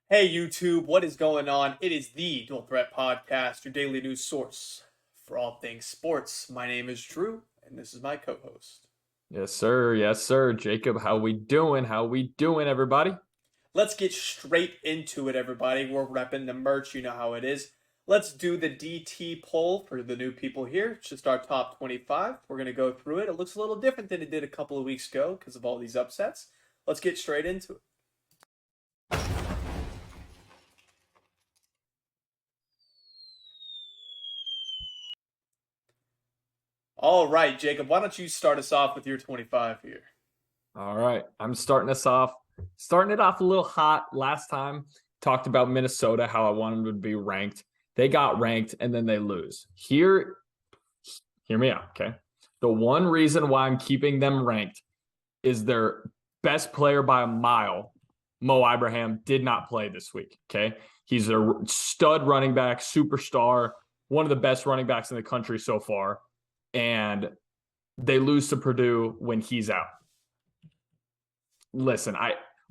Hey YouTube, what is going on? It is the Dual Threat Podcast, your daily news source for all things sports. My name is Drew, and this is my co-host. Yes, sir. Yes, sir. Jacob, how we doing? How we doing, everybody? Let's get straight into it, everybody. We're repping the merch, you know how it is. Let's do the DT poll for the new people here. It's just our top 25. We're going to go through it. It looks a little different than it did a couple of weeks ago because of all these upsets. Let's get straight into it. All right, Jacob, why don't you start us off with your 25 here? All right. I'm starting it off a little hot. Last time talked about Minnesota, how I wanted them to be ranked. They got ranked and then they lose. Hear me out, okay? The one reason why I'm keeping them ranked is their best player by a mile, Mo Ibrahim, did not play this week, okay? He's a stud running back, superstar, one of the best running backs in the country so far. And they lose to Purdue when he's out. Listen,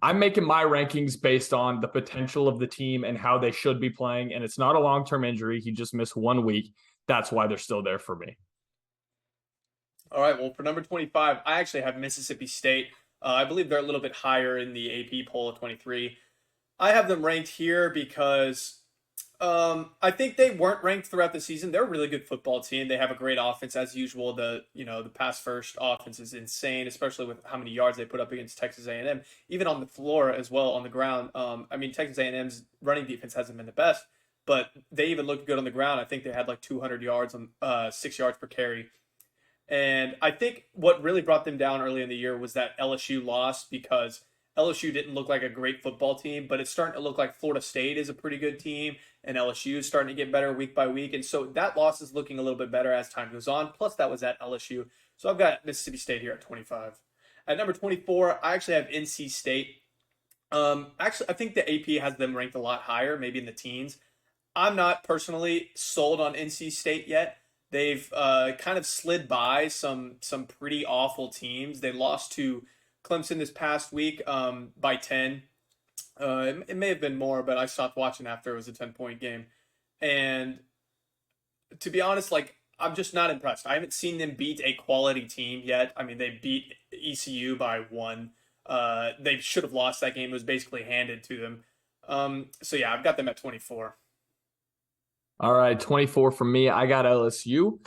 I'm making my rankings based on the potential of the team and how they should be playing. And it's not a long-term injury. He just missed 1 week. That's why they're still there for me. All right, well, for number 25, I actually have Mississippi State. I believe they're a little bit higher in the AP poll of 23. I have them ranked here because I think they weren't ranked throughout the season. They're a really good football team. They have a great offense as usual. The pass first offense is insane, especially with how many yards they put up against Texas A&M, even on the floor as well on the ground. Texas A&M's running defense hasn't been the best, but they even looked good on the ground. I think they had like 200 yards on 6 yards per carry. And I think what really brought them down early in the year was that LSU lost because LSU didn't look like a great football team, but it's starting to look like Florida State is a pretty good team, and LSU is starting to get better week by week. And so that loss is looking a little bit better as time goes on. Plus, that was at LSU. So I've got Mississippi State here at 25. At number 24, I actually have NC State. I think the AP has them ranked a lot higher, maybe in the teens. I'm not personally sold on NC State yet. They've kind of slid by some pretty awful teams. They lost to Clemson this past week by 10. It may have been more, but I stopped watching after it was a 10-point game. And to be honest, I'm just not impressed. I haven't seen them beat a quality team yet. I mean, they beat ECU by 1. They should have lost that game. It was basically handed to them. So I've got them at 24. All right, 24 from me. I got LSU.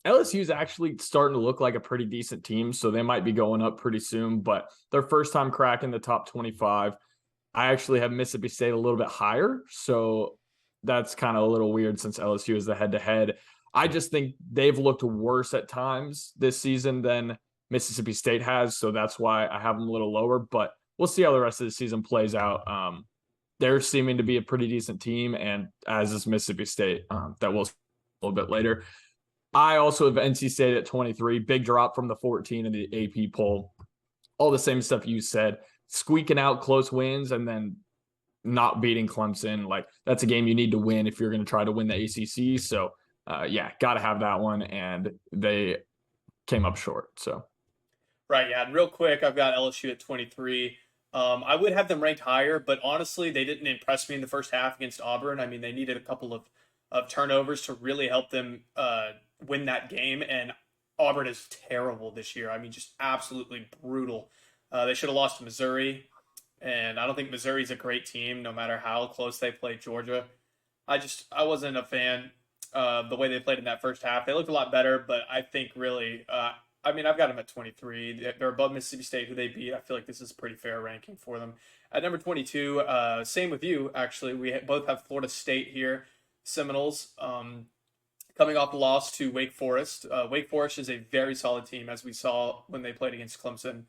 LSU is actually starting to look like a pretty decent team, so they might be going up pretty soon, but their first time cracking the top 25. I actually have Mississippi State a little bit higher, so that's kind of a little weird since LSU is the head-to-head. I just think they've looked worse at times this season than Mississippi State has, so that's why I have them a little lower, but we'll see how the rest of the season plays out. They're seeming to be a pretty decent team, and as is Mississippi State, that will a little bit later. I also have NC State at 23, big drop from the 14 in the AP poll. All the same stuff you said, squeaking out close wins and then not beating Clemson. Like, that's a game you need to win if you're going to try to win the ACC. So, got to have that one, and they came up short. So, Right, yeah. And real quick, I've got LSU at 23. I would have them ranked higher, but honestly, they didn't impress me in the first half against Auburn. I mean, they needed a couple of turnovers to really help them win that game, and Auburn is terrible this year. I mean, just absolutely brutal. They should have lost to Missouri, and I don't think Missouri's a great team, no matter how close they played Georgia. I wasn't a fan of the way they played in that first half. They looked a lot better, but I think really, I've got them at 23. They're above Mississippi State, who they beat. I feel like this is a pretty fair ranking for them. At number 22, same with you, actually. We both have Florida State here. Seminoles, coming off the loss to Wake Forest. Wake Forest is a very solid team, as we saw when they played against Clemson.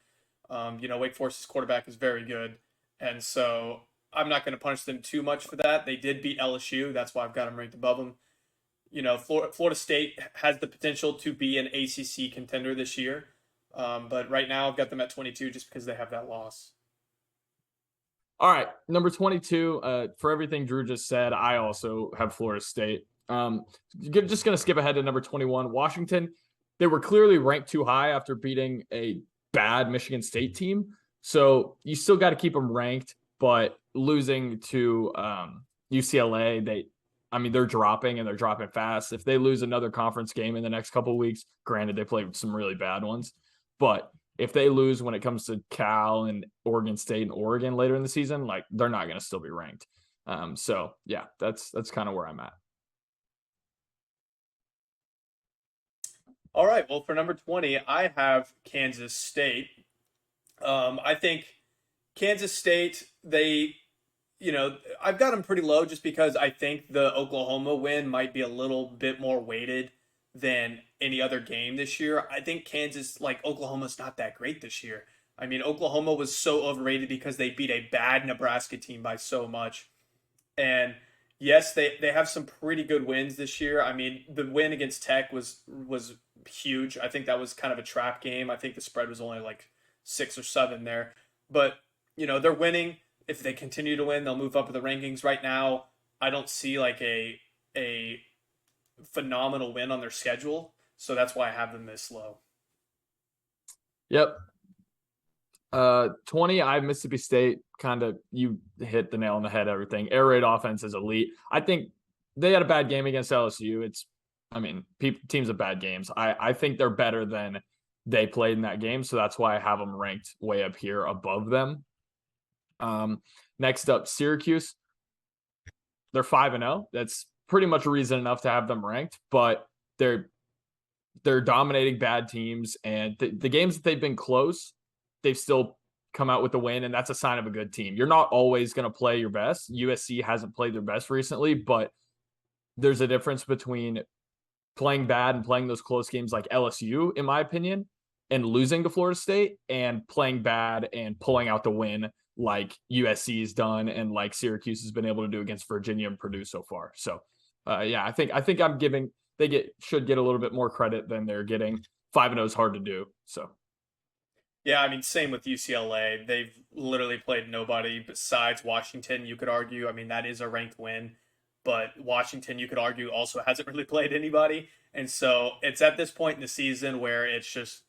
Wake Forest's quarterback is very good, and so I'm not going to punish them too much for that. They did beat LSU. That's why I've got them ranked above them. Florida State has the potential to be an ACC contender this year, but right now I've got them at 22 just because they have that loss. all right, number 22, for everything Drew just said, I also have Florida State. Just going to skip ahead to number 21, Washington. They were clearly ranked too high after beating a bad Michigan State team. So you still got to keep them ranked, but losing to UCLA, they're dropping and they're dropping fast. If they lose another conference game in the next couple of weeks, granted they played some really bad ones, but if they lose when it comes to Cal and Oregon State and Oregon later in the season, like they're not going to still be ranked. So yeah, that's kind of where I'm at. All right. Well, for number 20, I have Kansas State. I think Kansas State, I've got them pretty low just because I think the Oklahoma win might be a little bit more weighted than any other game this year. I think Oklahoma's not that great this year. I mean, Oklahoma was so overrated because they beat a bad Nebraska team by so much. And yes, they have some pretty good wins this year. I mean, the win against Tech was huge. I think that was kind of a trap game. I think the spread was only like 6 or 7 there. But, they're winning. If they continue to win, they'll move up in the rankings. Right now, I don't see like a phenomenal win on their schedule. So that's why I have them this low. Yep. 20, I have Mississippi State. Kind of, you hit the nail on the head. Everything. Air raid offense is elite. I think they had a bad game against LSU. Teams have bad games. I think they're better than they played in that game, so that's why I have them ranked way up here above them. Next up, Syracuse. They're 5-0. That's pretty much reason enough to have them ranked, but they're dominating bad teams, and the games that they've been close, they've still come out with a win, and that's a sign of a good team. You're not always going to play your best. USC hasn't played their best recently, but there's a difference between playing bad and playing those close games like LSU, in my opinion, and losing to Florida State, and playing bad and pulling out the win like USC has done and like Syracuse has been able to do against Virginia and Purdue so far. So, I think should get a little bit more credit than they're getting. 5-0 is hard to do. So, Yeah, I mean, same with UCLA. They've literally played nobody besides Washington, you could argue. I mean, that is a ranked win, but Washington, you could argue, also hasn't really played anybody. And so it's at this point in the season where it's just,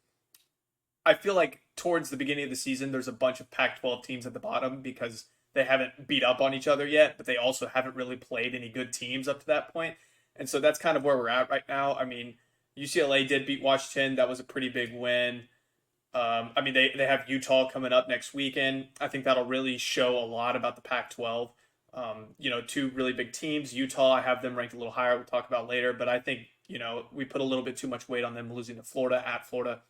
I feel like towards the beginning of the season, there's a bunch of Pac-12 teams at the bottom because they haven't beat up on each other yet, but they also haven't really played any good teams up to that point. And so that's kind of where we're at right now. I mean, UCLA did beat Washington. That was a pretty big win. They have Utah coming up next weekend. I think that'll really show a lot about the Pac-12. Two really big teams. Utah, I have them ranked a little higher. We'll talk about later, but I think we put a little bit too much weight on them losing to Florida at Florida.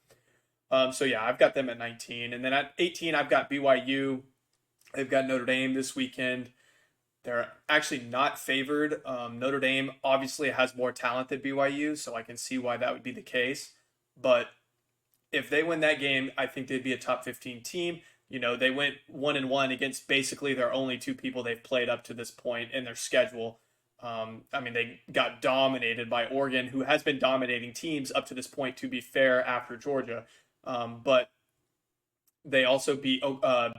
I've got them at 19, and then at 18, I've got BYU. They've got Notre Dame this weekend. They're actually not favored. Notre Dame obviously has more talent than BYU, so I can see why that would be the case. But if they win that game, I think they'd be a top 15 team. They went 1-1 against basically their only two people they've played up to this point in their schedule. They got dominated by Oregon, who has been dominating teams up to this point, to be fair, after Georgia. But they also beat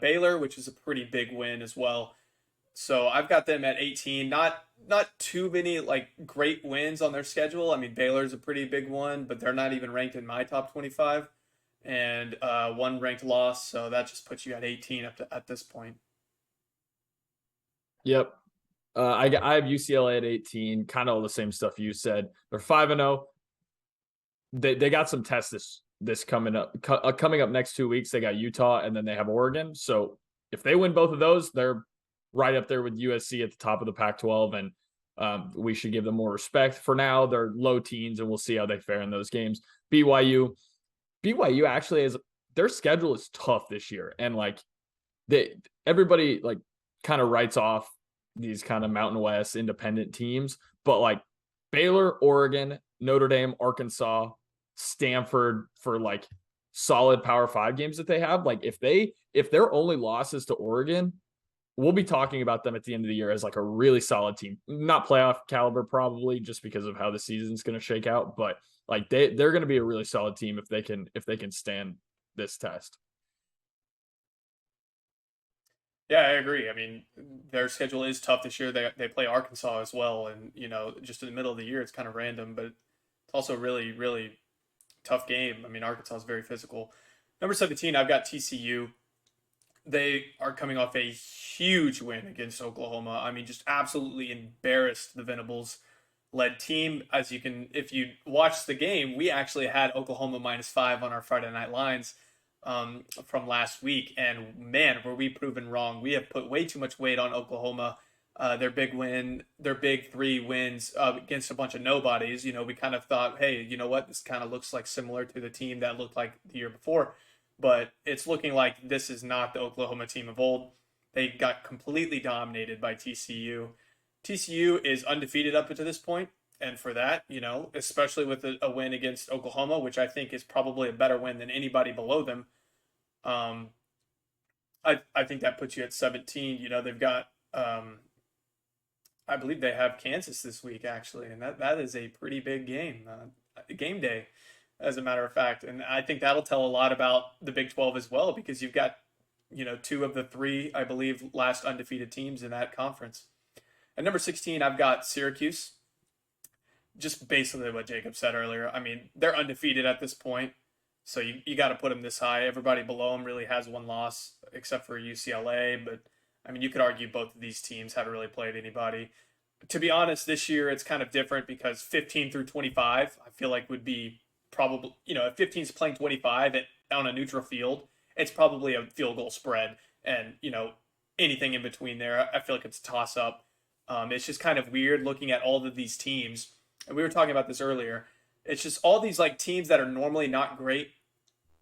Baylor, which is a pretty big win as well. So I've got them at 18. Not too many like great wins on their schedule. I mean, Baylor's a pretty big one, but they're not even ranked in my top 25. And one ranked loss, so that just puts you at 18 at this point. Yep. I have UCLA at 18, kind of all the same stuff you said. They're 5-0. They got some tests this coming up next 2 weeks. They got Utah and then they have Oregon. So if they win both of those, they're right up there with USC at the top of the Pac-12, and we should give them more respect. For now, they're low teens, and we'll see how they fare in those games. BYU actually their schedule is tough this year, and like everybody like kind of writes off these kind of Mountain West independent teams, but like Baylor, Oregon, Notre Dame, Arkansas, Stanford for like solid Power 5 games that they have. Like if their only loss is to Oregon, we'll be talking about them at the end of the year as like a really solid team. Not playoff caliber probably, just because of how the season's going to shake out, but like they're going to be a really solid team if they can stand this test. Yeah, I agree. I mean, their schedule is tough this year. They play Arkansas as well, and just in the middle of the year, it's kind of random, but it's also really, really tough game. I mean, Arkansas is very physical. Number 17, I've got TCU. They are coming off a huge win against Oklahoma. I mean, just absolutely embarrassed the Venables led team. As you can, if you watch the game, we actually had Oklahoma -5 on our Friday night lines from last week. And man, were we proven wrong. We have put way too much weight on Oklahoma. Their big win, their big three wins against a bunch of nobodies. We kind of thought, hey, you know what? This kind of looks like similar to the team that looked like the year before. But it's looking like this is not the Oklahoma team of old. They got completely dominated by TCU. TCU is undefeated up to this point, and for that, especially with a win against Oklahoma, which I think is probably a better win than anybody below them, um, I think that puts you at 17. They've got, I believe they have Kansas this week actually, and that is a pretty big game, game day, as a matter of fact, and I think that'll tell a lot about the Big 12 as well because you've got, two of the three, I believe, last undefeated teams in that conference. At number 16, I've got Syracuse. Just basically what Jacob said earlier. I mean, they're undefeated at this point, so you got to put them this high. Everybody below them really has one loss, except for UCLA. But I mean, you could argue both of these teams haven't really played anybody. To be honest, this year it's kind of different because 15 through 25, I feel like would be probably, if 15 is playing 25 on a neutral field, it's probably a field goal spread. And, anything in between there, I feel like it's a toss up. It's just kind of weird looking at all of these teams. And we were talking about this earlier. It's just all these like teams that are normally not great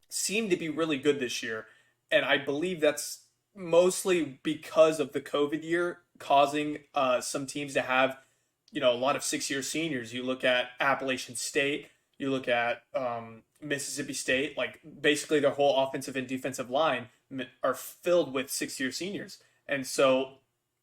seem to be really good this year. And I believe that's mostly because of the COVID year causing some teams to have, a lot of 6-year seniors. You look at Appalachian State, you look at Mississippi State, like basically their whole offensive and defensive line are filled with 6-year seniors. And so,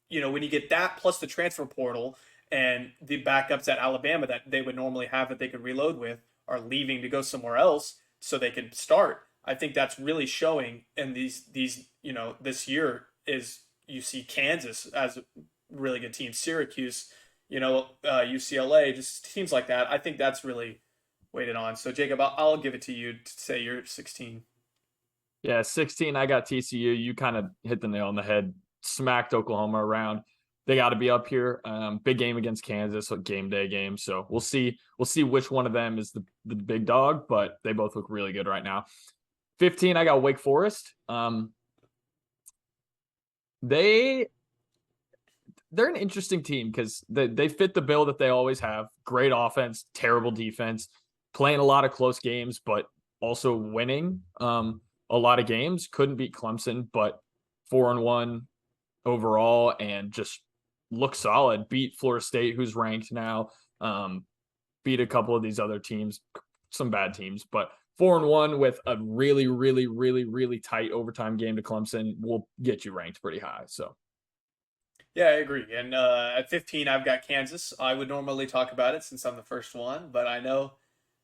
when you get that plus the transfer portal and the backups at Alabama that they would normally have that they could reload with are leaving to go somewhere else so they can start. I think that's really showing. And these this year is you see Kansas as a really good team, Syracuse, UCLA, just teams like that. I think that's really weighted on. So Jacob, I'll give it to you to say you're 16. Yeah, 16, I got TCU. You kind of hit the nail on the head, smacked Oklahoma around. They got to be up here. Big game against Kansas, a game day game. So we'll see which one of them is the big dog, but they both look really good right now. 15, I got Wake Forest. They're an interesting team because they fit the bill that they always have. Great offense, terrible defense, playing a lot of close games, but also winning a lot of games. Couldn't beat Clemson, but 4-1 overall and just look solid. Beat Florida State, who's ranked now. Beat a couple of these other teams, some bad teams, but 4-1 with a really, really, really, really tight overtime game to Clemson will get you ranked pretty high. So. Yeah, I agree. And at 15, I've got Kansas. I would normally talk about it since I'm the first one, but I know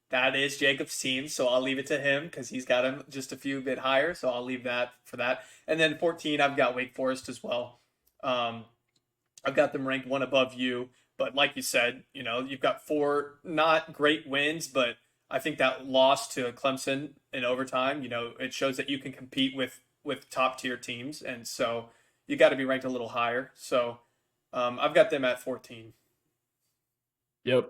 that is Jacob's team, so I'll leave it to him because he's got him just a few bit higher, so I'll leave that for that. And then 14, I've got Wake Forest as well. I've got them ranked one above you, but like you said, you've got 4 not great wins, but I think that loss to Clemson in overtime, it shows that you can compete with top tier teams, and so you got to be ranked a little higher. So I've got them at 14. Yep.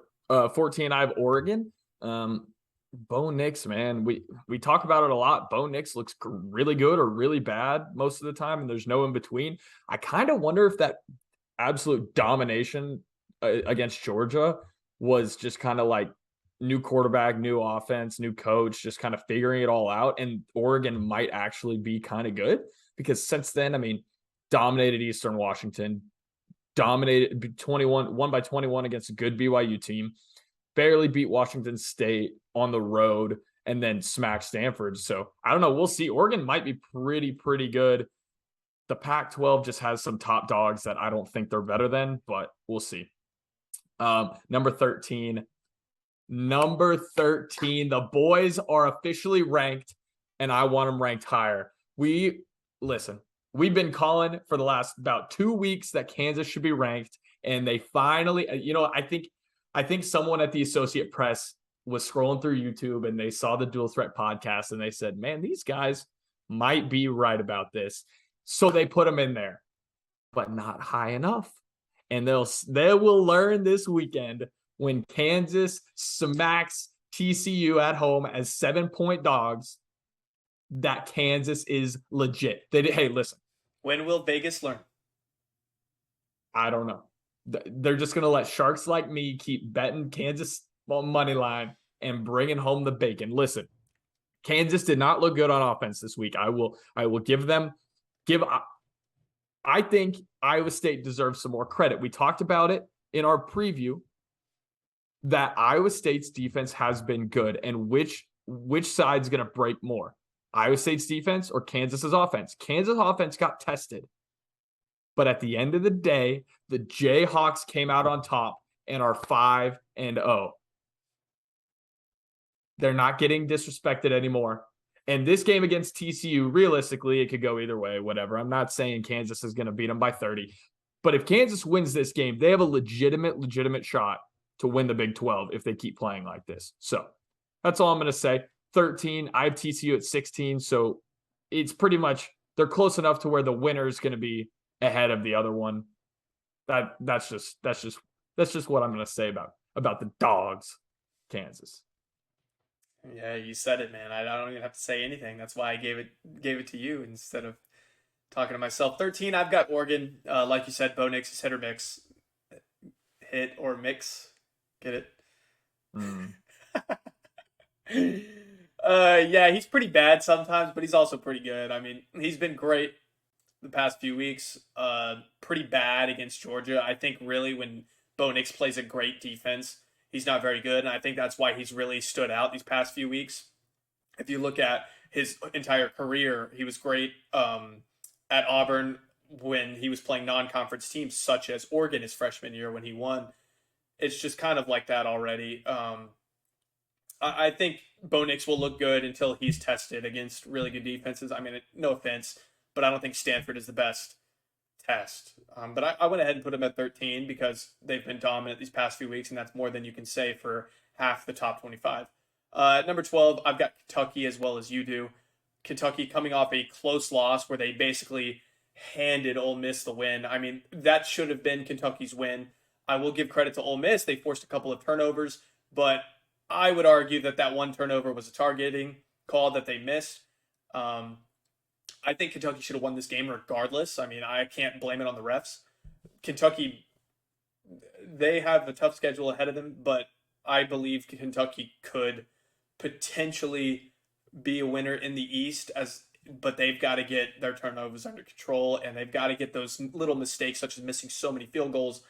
14, I have Oregon. Bo Nix, man, we talk about it a lot. Bo Nix looks really good or really bad most of the time, and there's no in between. I kind of wonder if that absolute domination against Georgia was just kind of like new quarterback, new offense, new coach, just kind of figuring it all out. And Oregon might actually be kind of good because since then, I mean, dominated Eastern Washington, dominated won by 21 against a good BYU team, barely beat Washington State on the road, and then smacked Stanford. So I don't know. We'll see. Oregon might be pretty good. The Pac-12 just has some top dogs that I don't think they're better than, but we'll see. Number 13. The boys are officially ranked, and I want them ranked higher. We've been calling for the last about 2 weeks that Kansas should be ranked, and they finally, I think someone at the Associate Press was scrolling through YouTube and they saw the Dual Threat podcast and they said, man, these guys might be right about this. So they put them in there, but not high enough. And they will learn this weekend when Kansas smacks TCU at home as 7-point dogs that Kansas is legit. Hey, listen, When will Vegas learn? I don't know. They're just going to let sharks like me keep betting Kansas money line and bringing home the bacon. Listen, Kansas did not look good on offense this week. I will give them give I think Iowa State deserves some more credit. We talked about it in our preview that Iowa State's defense has been good, and which side's going to break more? Iowa State's defense or Kansas's offense? Kansas offense got tested. But at the end of the day, the Jayhawks came out on top and are 5-0. They're not getting disrespected anymore. And this game against TCU, realistically, it could go either way, whatever. I'm not saying Kansas is going to beat them by 30. But if Kansas wins this game, they have a legitimate shot to win the Big 12 if they keep playing like this. So that's all I'm going to say. 13, I have TCU at 16. So it's pretty much, they're close enough to where the winner is going to be ahead of the other one. That's just what I'm going to say about the dogs, Kansas. Yeah, you said it, man. I don't even have to say anything. That's why I gave it to you instead of talking to myself. 13, I've got Oregon. Like you said, Bo Nix is hit or mix. Hit or mix. Get it? Mm. Yeah, he's pretty bad sometimes, but he's also pretty good. I mean, he's been great the past few weeks. Pretty bad against Georgia. I think really when Bo Nix plays a great defense, he's not very good, and I think that's why he's really stood out these past few weeks. If you look at his entire career, he was great at Auburn when he was playing non-conference teams such as Oregon his freshman year when he won. It's just kind of like that already. I think Bo Nix will look good until he's tested against really good defenses. I mean, no offense, but I don't think Stanford is the best test. But I went ahead and put them at 13 because they've been dominant these past few weeks, and that's more than you can say for half the top 25. Number 12, I've got Kentucky as well as you do. Kentucky coming off a close loss where they basically handed Ole Miss the win. I mean, that should have been Kentucky's win. I will give credit to Ole Miss. They forced a couple of turnovers, but I would argue that one turnover was a targeting call that they missed. I think Kentucky should have won this game regardless. I mean, I can't blame it on the refs. Kentucky, they have a tough schedule ahead of them, but I believe Kentucky could potentially be a winner in the East, but they've got to get their turnovers under control, and they've got to get those little mistakes such as missing so many field goals.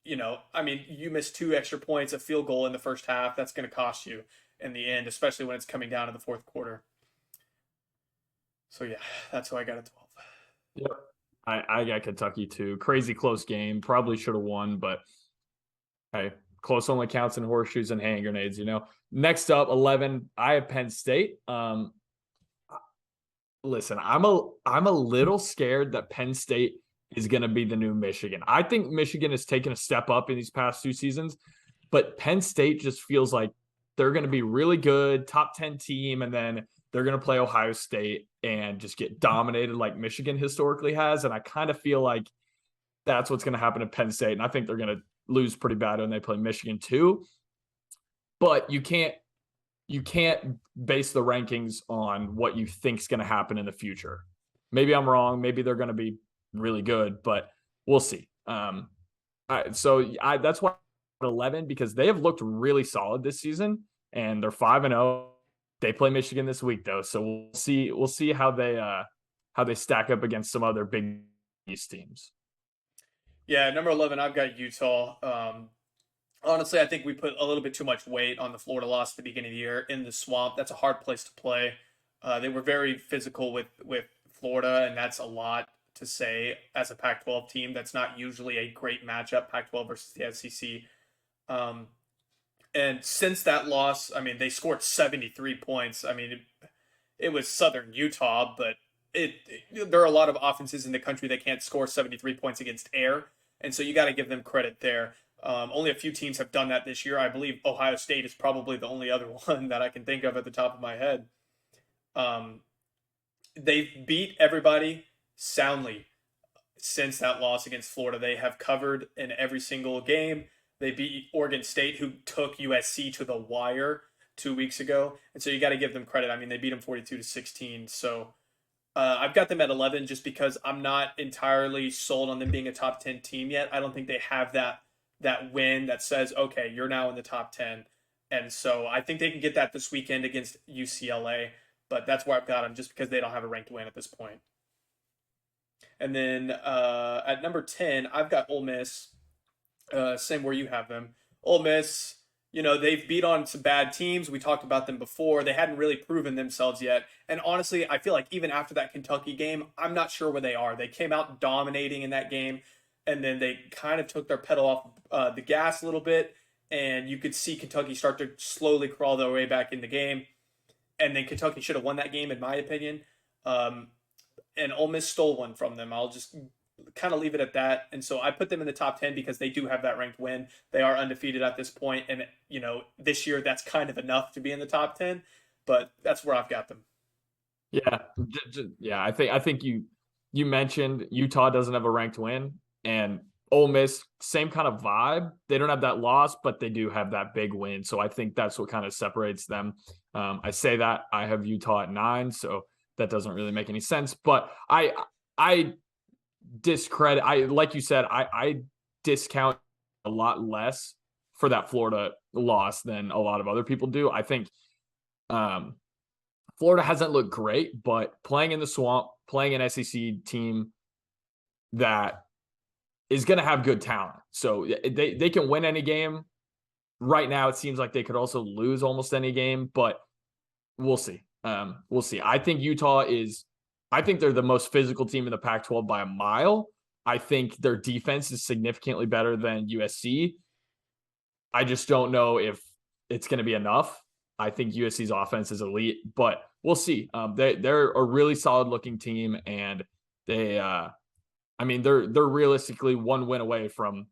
You know, I mean, you miss 2 extra points, a field goal in the first half, that's going to cost you in the end, especially when it's coming down to the fourth quarter. So, yeah, that's who I got at 12. Yep. I got Kentucky too. Crazy close game. Probably should have won, but hey, close only counts in horseshoes and hand grenades, you know. Next up, 11, I have Penn State. Listen, I'm a little scared that Penn State is going to be the new Michigan. I think Michigan has taken a step up in these past 2 seasons, but Penn State just feels like they're going to be really good, top 10 team, and then they're going to play Ohio State and just get dominated like Michigan historically has. And I kind of feel like that's what's going to happen to Penn State. And I think they're going to lose pretty bad when they play Michigan too. But you can't base the rankings on what you think is going to happen in the future. Maybe I'm wrong. Maybe they're going to be really good, but we'll see. That's why 11, because they have looked really solid this season and they're 5-0. They play Michigan this week though, so we'll see how they stack up against some other Big East teams. Yeah, number 11, I've got Utah. Honestly, I think we put a little bit too much weight on the Florida loss at the beginning of the year in the Swamp. That's a hard place to play. They were very physical with Florida, and that's a lot to say as a Pac-12 team. That's not usually a great matchup, Pac-12 versus the SEC. And since that loss, I mean, they scored 73 points. I mean, it was Southern Utah, but there are a lot of offenses in the country that can't score 73 points against air, and so you got to give them credit there. Only a few teams have done that this year. I believe Ohio State is probably the only other one that I can think of at the top of my head. They've beat everybody soundly since that loss against Florida. They have covered in every single game. They beat Oregon State, who took USC to the wire 2 weeks ago, and so you got to give them credit. I mean, they beat them 42-16. So I've got them at 11 just because I'm not entirely sold on them being a top 10 team yet. I don't think they have that win that says, okay, you're now in the top 10. And so I think they can get that this weekend against UCLA, but that's where I've got them just because they don't have a ranked win at this point. And then at number 10, I've got Ole Miss. Same where you have them. Ole Miss, they've beat on some bad teams. We talked about them before. They hadn't really proven themselves yet. And honestly, I feel like even after that Kentucky game, I'm not sure where they are. They came out dominating in that game, and then they kind of took their pedal off the gas a little bit. And you could see Kentucky start to slowly crawl their way back in the game. And then Kentucky should have won that game, in my opinion. And Ole Miss stole one from them. I'll just kind of leave it at that. And so I put them in the top 10 because they do have that ranked win. They are undefeated at this point. And, this year that's kind of enough to be in the top 10. But that's where I've got them. Yeah. Yeah. I think you mentioned Utah doesn't have a ranked win, and Ole Miss, same kind of vibe. They don't have that loss, but they do have that big win. So I think that's what kind of separates them. I say that I have Utah at 9, so that doesn't really make any sense. But I discredit. Like you said, I discount a lot less for that Florida loss than a lot of other people do. I think Florida hasn't looked great, but playing in the swamp, playing an SEC team that is going to have good talent. So they can win any game. Right now, it seems like they could also lose almost any game, but we'll see. We'll see. I think I think they're the most physical team in the Pac-12 by a mile. I think their defense is significantly better than USC. I just don't know if it's going to be enough. I think USC's offense is elite, but we'll see. They're a really solid looking team, and they're realistically one win away from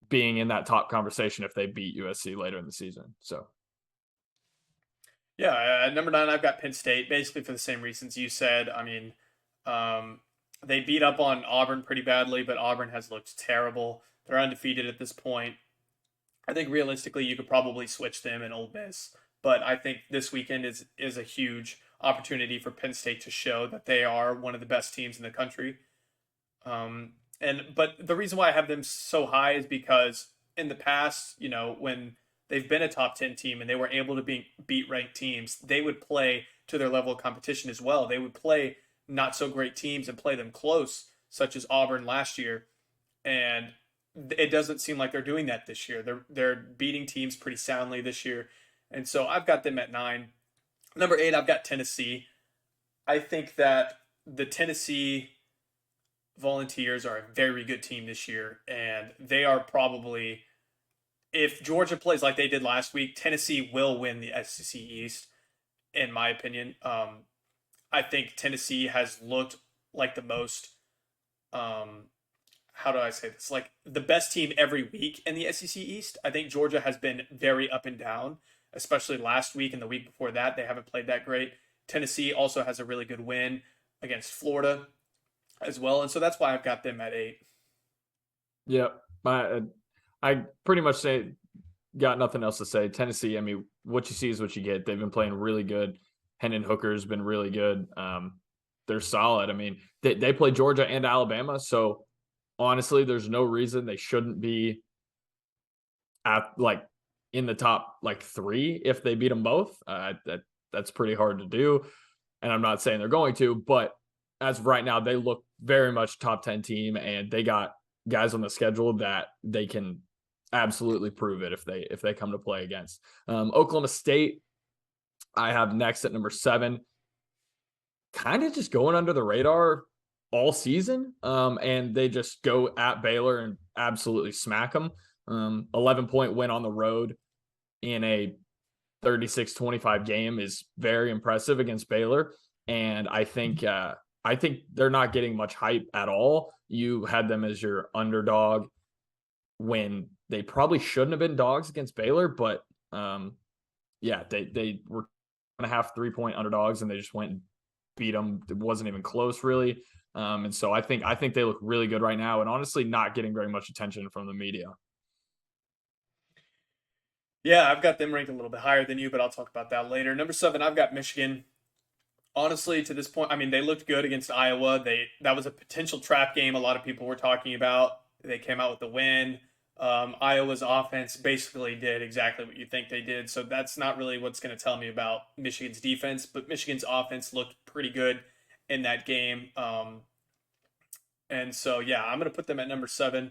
being in that top conversation if they beat USC later in the season. So, yeah, at number 9, I've got Penn State, basically for the same reasons you said. I mean, they beat up on Auburn pretty badly, but Auburn has looked terrible. They're undefeated at this point. I think realistically, you could probably switch them and Ole Miss, but I think this weekend is a huge opportunity for Penn State to show that they are one of the best teams in the country. But the reason why I have them so high is because in the past, when they've been a top 10 team and they were able to beat ranked teams, they would play to their level of competition as well. They would play not so great teams and play them close, such as Auburn last year. And it doesn't seem like they're doing that this year. They're beating teams pretty soundly this year. And so I've got them at 9. Number 8, I've got Tennessee. I think that the Tennessee Volunteers are a very good team this year, and they are probably, if Georgia plays like they did last week, Tennessee will win the SEC East, in my opinion. I think Tennessee has looked like the most, how do I say this? Like the best team every week in the SEC East. I think Georgia has been very up and down, especially last week and the week before that. They haven't played that great. Tennessee also has a really good win against Florida as well, and so that's why I've got them at 8. yeah, I pretty much got nothing else to say. Tennessee, I mean, what you see is what you get. They've been playing really good. Hendon Hooker's been really good. They're solid. I mean, they play Georgia and Alabama, so honestly, there's no reason they shouldn't be at in the top 3 if they beat them both. That's pretty hard to do, and I'm not saying they're going to, but as of right now, they look very much top 10 team, and they got guys on the schedule that they can absolutely prove it if they come to play against. Oklahoma State, I have next at number 7, kind of just going under the radar all season. And they just go at Baylor and absolutely smack them. 11-point win on the road in a 36-25 game is very impressive against Baylor. And I think they're not getting much hype at all. You had them as your underdog when they probably shouldn't have been dogs against Baylor, but they were 2.5 3-point underdogs, and they just went and beat them. It wasn't even close, really. And so I think they look really good right now, and honestly, not getting very much attention from the media. Yeah, I've got them ranked a little bit higher than you, but I'll talk about that later. Number 7, I've got Michigan. Honestly, to this point, I mean, they looked good against Iowa. That was a potential trap game. A lot of people were talking about. They came out with the win. Iowa's offense basically did exactly what you think they did. So that's not really what's going to tell me about Michigan's defense. But Michigan's offense looked pretty good in that game. And so yeah, I'm going to put them at number 7.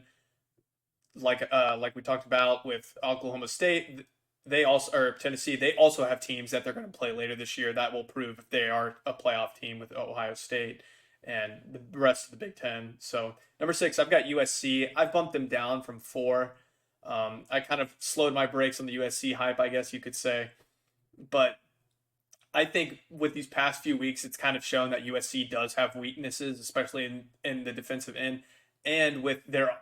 Like we talked about with Oklahoma State, they also or Tennessee, they also have teams that they're going to play later this year that will prove if they are a playoff team with Ohio State and the rest of the Big Ten. So number 6, I've got USC. I've bumped them down from 4. I kind of slowed my brakes on the USC hype, I guess you could say, but I think with these past few weeks, it's kind of shown that USC does have weaknesses, especially in the defensive end. And with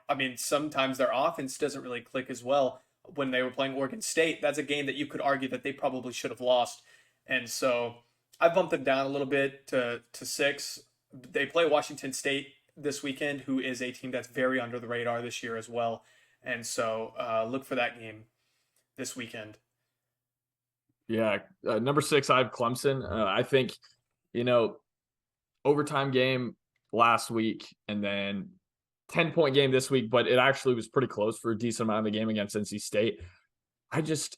I mean, sometimes their offense doesn't really click as well. When they were playing Oregon State, that's a game that you could argue that they probably should have lost. And so I bumped them down a little bit to 6. They play Washington State this weekend, who is a team that's very under the radar this year as well. And so look for that game this weekend. Yeah, number 6, I have Clemson. I think, you know, overtime game last week, and then 10-point game this week, but it actually was pretty close for a decent amount of the game against NC State. I just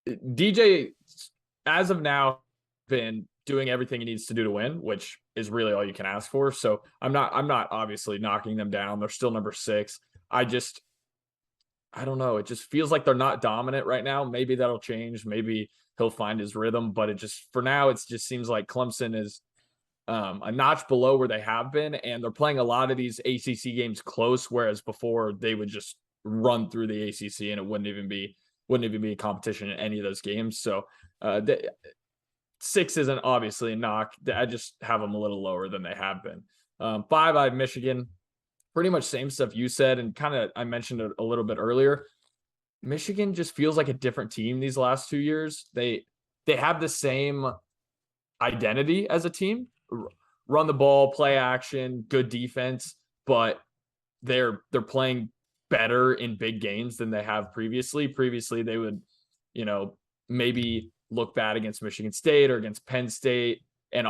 DJ, as of now, been doing everything he needs to do to win, which is really all you can ask for. So I'm not obviously knocking them down. They're still number 6. I don't know. It just feels like they're not dominant right now. Maybe that'll change. Maybe he'll find his rhythm, but it just for now it just seems like Clemson is a notch below where they have been, and they're playing a lot of these ACC games close, whereas before they would just run through the ACC and it wouldn't even be a competition in any of those games. So 6 isn't obviously a knock. I just have them a little lower than they have been. 5, I have Michigan. Pretty much same stuff you said, and kind of I mentioned it a little bit earlier. Michigan just feels like a different team these last 2 years. They have the same identity as a team, run the ball, play action, good defense, but they're playing better in big games than they have previously. Previously, they would, maybe look bad against Michigan State or against Penn State and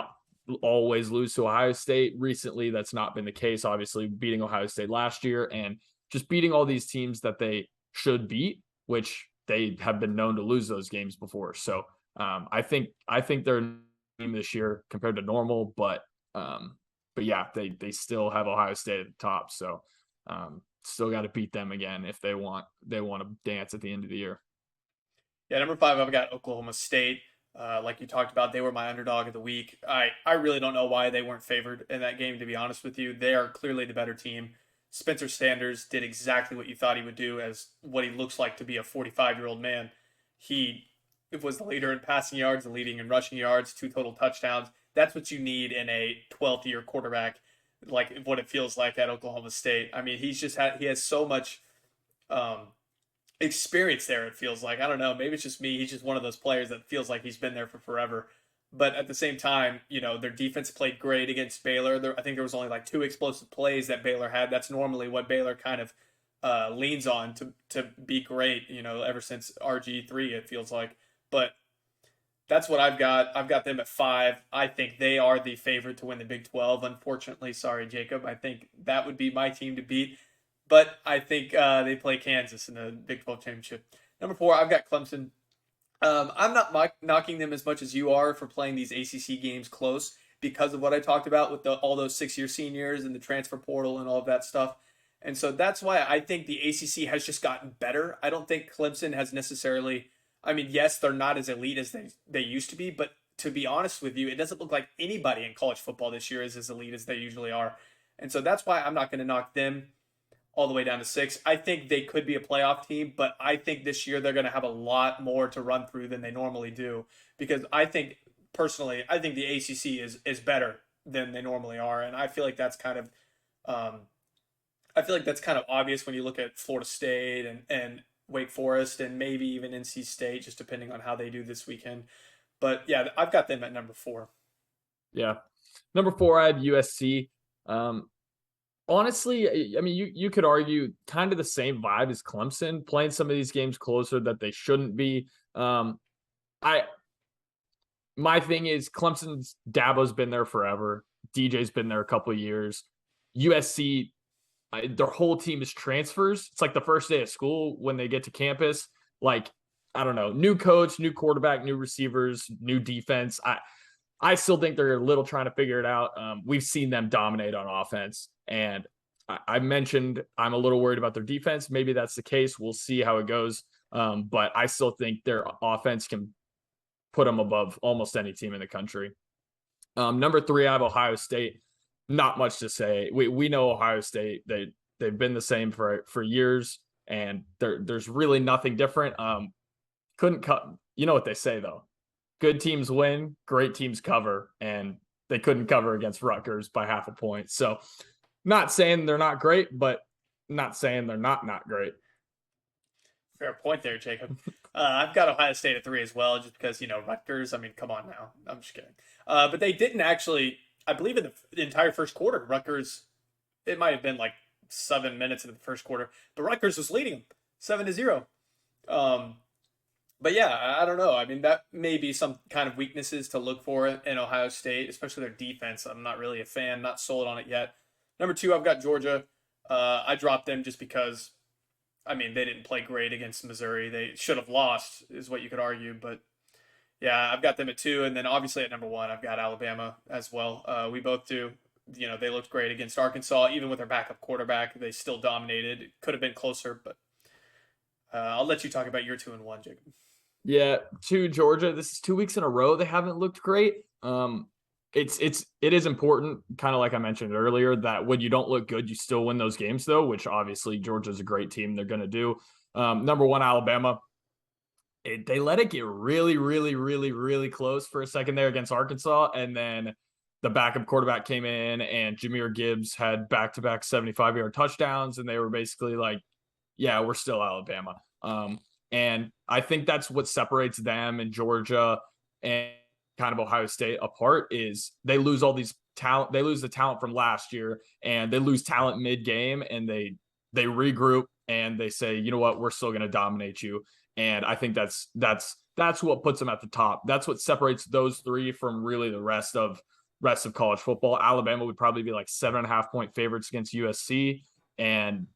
always lose to Ohio State. Recently, that's not been the case. Obviously, beating Ohio State last year and just beating all these teams that they should beat, which they have been known to lose those games before. So I think they're this year compared to normal, but yeah, they still have Ohio State at the top, so still got to beat them again if they want to dance at the end of the year. Yeah, number 5, I've got Oklahoma State. Like you talked about, they were my underdog of the week. I really don't know why they weren't favored in that game, to be honest with you. They are clearly the better team. Spencer Sanders did exactly what you thought he would do as what he looks like to be a 45-year-old man. He was the leader in passing yards, the leading in rushing yards, 2 total touchdowns. That's what you need in a 12th year quarterback, like what it feels like at Oklahoma State. I mean, he has so much experience there, it feels like. I don't know, maybe it's just me. He's just one of those players that feels like he's been there for forever. But at the same time, their defense played great against Baylor. I think there was only like 2 explosive plays that Baylor had. That's normally what Baylor kind of leans on to be great, ever since RG3, it feels like. But that's what I've got. I've got them at 5. I think they are the favorite to win the Big 12. Unfortunately, sorry, Jacob. I think that would be my team to beat. But I think they play Kansas in the Big 12 championship. Number 4, I've got Clemson. I'm not knocking them as much as you are for playing these ACC games close because of what I talked about with all those 6-year seniors and the transfer portal and all of that stuff. And so that's why I think the ACC has just gotten better. I don't think Clemson has necessarily. I mean, yes, they're not as elite as they used to be, but to be honest with you, it doesn't look like anybody in college football this year is as elite as they usually are. And so that's why I'm not going to knock them all the way down to 6. I think they could be a playoff team, but I think this year they're going to have a lot more to run through than they normally do because personally, I think the ACC is better than they normally are, and I feel like that's kind of obvious when you look at Florida State and Wake Forest and maybe even NC State, just depending on how they do this weekend. But yeah, I've got them at number 4. Yeah. Number 4, I had USC. Honestly, I mean, you could argue kind of the same vibe as Clemson, playing some of these games closer that they shouldn't be. I My thing is Clemson's Dabo's been there forever. DJ's been there a couple of years. USC, their whole team is transfers. It's like the first day of school when they get to campus. Like, I don't know, new coach, new quarterback, new receivers, new defense. I still think they're a little trying to figure it out. We've seen them dominate on offense, and I mentioned I'm a little worried about their defense. Maybe that's the case. We'll see how it goes. But I still think their offense can put them above almost any team in the country. Number 3, I have Ohio State. Not much to say. We know Ohio State. They've been the same for years, and there's really nothing different. Couldn't cut. You know what they say though. Good teams win, great teams cover, and they couldn't cover against Rutgers by half a point. So, not saying they're not great, but not saying they're not great. Fair point there, Jacob. I've got Ohio State at 3 as well, just because, Rutgers. I mean, come on now. I'm just kidding. But they didn't actually, I believe in the entire first quarter, Rutgers, it might have been like 7 minutes into the first quarter, but Rutgers was leading them 7-0. But yeah, I don't know. I mean, that may be some kind of weaknesses to look for in Ohio State, especially their defense. I'm not really a fan, not sold on it yet. Number 2, I've got Georgia. I dropped them just because, I mean, they didn't play great against Missouri. They should have lost, is what you could argue. But yeah, I've got them at 2. And then obviously at number 1, I've got Alabama as well. We both do. They looked great against Arkansas. Even with their backup quarterback, they still dominated. It could have been closer, but I'll let you talk about your 2 and 1, Jacob. Yeah, to Georgia. This is 2 weeks in a row they haven't looked great. It is important, kind of like I mentioned earlier, that when you don't look good, you still win those games, though. Which obviously Georgia's a great team. They're going to do. Number 1, Alabama. They let it get really, really, really, really close for a second there against Arkansas, and then the backup quarterback came in, and Jahmyr Gibbs had back-to-back 75-yard touchdowns, and they were basically like, "Yeah, we're still Alabama." And I think that's what separates them and Georgia and kind of Ohio State apart is they lose all these talent. They lose the talent from last year, and they lose talent mid-game, and they regroup and they say, you know what, we're still going to dominate you. And I think that's what puts them at the top. That's what separates those 3 from really the rest of college football. Alabama would probably be like 7.5-point favorites against USC, and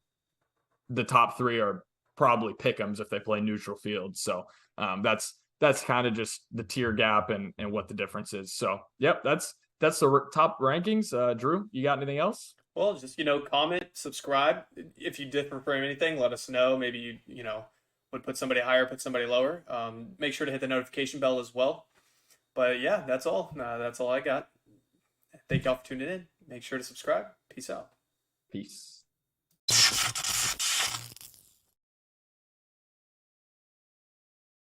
the top 3 are probably pick'ems if they play neutral field. So that's kind of just the tier gap and what the difference is. So yep, that's the top rankings. Drew, you got anything else? Well, just, comment, subscribe. If you differ from anything, let us know. Maybe you would put somebody higher, put somebody lower. Make sure to hit the notification bell as well. But yeah, that's all. That's all I got. Thank y'all for tuning in. Make sure to subscribe. Peace out. Peace.